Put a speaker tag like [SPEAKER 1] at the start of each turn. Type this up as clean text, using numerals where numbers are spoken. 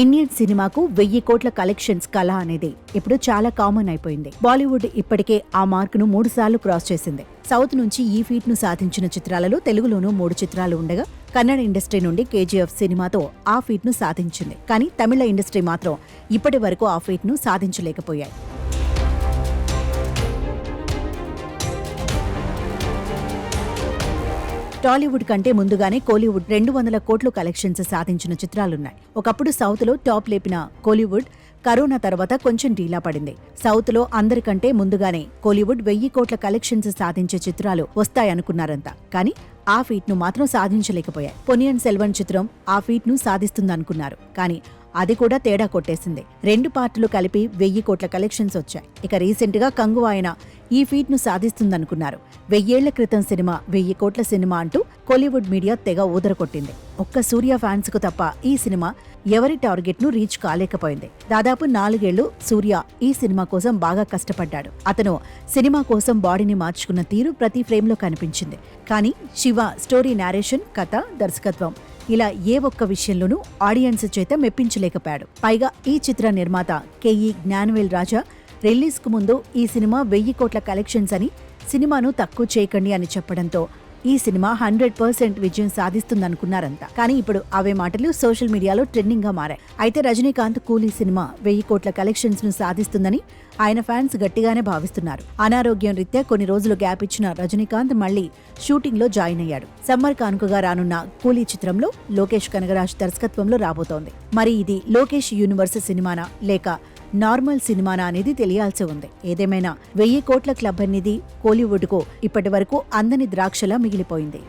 [SPEAKER 1] Indian సినిమాకు 1000 కోట్ల collections కళ అనేది ఇప్పుడు చాలా కామన్ అయిపోయింది. బాలీవుడ్ ఇప్పటికే ఆ మార్కును 3 సార్లు క్రాస్ చేసింది. సౌత్ నుంచి ఈ ఫీట్ ను సాధించిన చిత్రాలలో తెలుగులోనూ 3 చిత్రాలు ఉండగా కన్నడ ఇండస్ట్రీ నుండి కేజీఎఫ్ సినిమాతో ఆ ఫీట్ ను సాధించింది. కానీ తమిళ ఇండస్ట్రీ మాత్రం ఇప్పటి వరకు ఆ ఫీట్ ను సాధించలేకపోయాయి. టాలీవుడ్ కంటే ముందుగానే కోలీవుడ్ 200 కోట్లు కలెక్షన్స్ సాధించిన చిత్రాలున్నాయి. ఒకప్పుడు సౌత్ లో టాప్ లేపిన కోలీవుడ్ కరోనా తర్వాత కొంచెం ఢీలా పడింది. సౌత్ లో అందరికంటే ముందుగానే కోలీవుడ్ 1000 కోట్ల కలెక్షన్స్ సాధించే చిత్రాలు వస్తాయనుకున్నారంతా. కానీ ఆ ఫీట్ ను మాత్రం సాధించలేకపోయాయి. పొన్నియిన్ సెల్వన్ చిత్రం ఆ ఫీట్ ను సాధిస్తుందనుకున్నారు. కానీ అది కూడా తేడా కొట్టేసింది. 2 పార్టులు కలిపి 1000 కోట్ల కలెక్షన్స్ వచ్చాయి. ఇక రీసెంట్ గా కంగువాయన ఈ ఫీట్ ను సాధిస్తుందనుకున్నారు. 1000 ఏళ్ల క్రితం సినిమా 1000 కోట్ల సినిమా అంటూ కోలీవుడ్ మీడియా తెగ ఊదరకొట్టింది. ఒక్క సూర్య ఫ్యాన్స్ కు తప్ప ఈ సినిమా ఎవరి టార్గెట్ ను రీచ్ కాలేకపోయింది. దాదాపు 4 ఏళ్లు సూర్య ఈ సినిమా కోసం బాగా కష్టపడ్డాడు. అతను సినిమా కోసం బాడీని మార్చుకున్న తీరు ప్రతి ఫ్రేమ్ లో కనిపించింది. కానీ శివ స్టోరీ నేరేషన్, కథ, దర్శకత్వం ఇలా ఏ ఒక్క విషయంలోనూ ఆడియన్స్ చేత మెప్పించలేకపోయాడు. పైగా ఈ చిత్ర నిర్మాత కెఈ జ్ఞానవేల్ రాజా రిలీజ్ కు ముందు ఈ సినిమా 1000 కోట్ల కలెక్షన్స్ అని, సినిమాను తక్కువ చేయకండి అని చెప్పడంతో ఈ సినిమా 100% విజయం సాధిస్తుందనుకున్నారంతా. కానీ ఇప్పుడు అవే మాటలు సోషల్ మీడియాలో ట్రెండింగ్ గా మారాయి. అయితే రజనీకాంత్ కూలీ సినిమా 1000 కోట్ల కలెక్షన్స్ ను సాధిస్తుందని ఆయన ఫ్యాన్స్ గట్టిగానే భావిస్తున్నారు. అనారోగ్యం రీత్యా కొన్ని రోజులు గ్యాప్ ఇచ్చిన రజనీకాంత్ మళ్లీ షూటింగ్ లో జాయిన్ అయ్యాడు. సమ్మర్ కానుకగా రానున్న కూలీ చిత్రంలో లోకేష్ కనగరాజ్ దర్శకత్వంలో రాబోతోంది. మరి ఇది లోకేష్ యూనివర్స్ సినిమానా లేక నార్మల్ సినిమానా అనేది తెలియాల్సి ఉంది. ఏదేమైనా 1000 కోట్ల క్లబ్ అనేది కోలీవుడ్ కు ఇప్పటి వరకు అందని ద్రాక్షలా మిగిలిపోయింది.